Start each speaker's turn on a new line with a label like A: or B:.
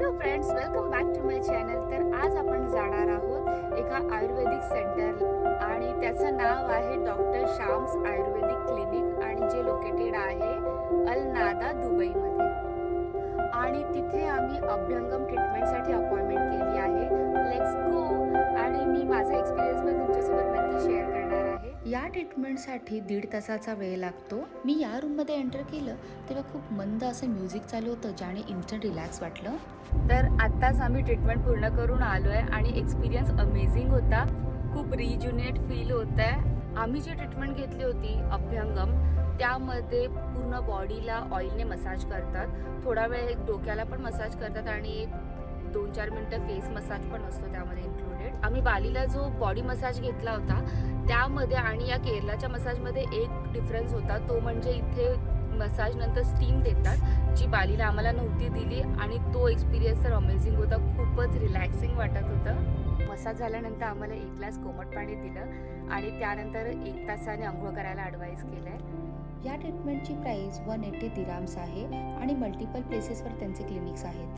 A: Hello friends, welcome back to my channel. तर आज आपण जाणार आहोत एका आयुर्वेदिक सेंटर आणि त्याचं नाव आहे डॉक्टर शाम्स आयुर्वेदिक क्लिनिक आणि जे लोकेटेड आहे अल नादा दुबईमध्ये. आणि तिथे आम्ही अभ्यंगम ट्रीटमेंटसाठी अपॉइंटमेंट केली आहे. Let's go. आणि मी माझा एक्सपिरियन्स पण तुमच्यासोबत नक्की शेअर करणार आहे. या ट्रीटमेंटसाठी 1.5 तासाचा वेळ लागतो. मी या रूममध्ये एंटर केलं तेव्हा खूप मंद असं म्युझिक चालू होतं, ज्याने इन्स्टंट रिलॅक्स वाटलं. तर आत्ताच आम्ही ट्रीटमेंट पूर्ण करून आलो आहे आणि एक्सपिरियन्स अमेझिंग होता. खूप रिज्युनेट फील होत आहे. आम्ही जी ट्रीटमेंट घेतली होती अभ्यंगम, त्यामध्ये पूर्ण बॉडीला ऑइलने मसाज करतात, थोडा वेळ डोक्याला पण मसाज करतात आणि एक 2-4 मिनटं फेस मसाज पण असतो त्यामध्ये इन्क्लुडेड. आम्ही बालीला जो बॉडी मसाज घेतला होता त्यामध्ये आणि या केरलाच्या मसाजमध्ये एक डिफरन्स होता, तो म्हणजे इथे मसाज नंतर स्टीम देतात, जी बालीला आम्हाला नव्हती दिली. आणि तो एक्सपिरियन्स तर अमेझिंग होता. खूपच रिलॅक्सिंग वाटत होतं. मसाज झाल्यानंतर आम्हाला 1 ग्लास कोमट पाणी दिलं आणि त्यानंतर 1 तासाने अंघोळ करायला ॲडवाईस केलं आहे. या ट्रीटमेंटची प्राईस 180 दिराम्स आहे आणि मल्टिपल प्लेसेसवर त्यांचे क्लिनिक्स आहेत.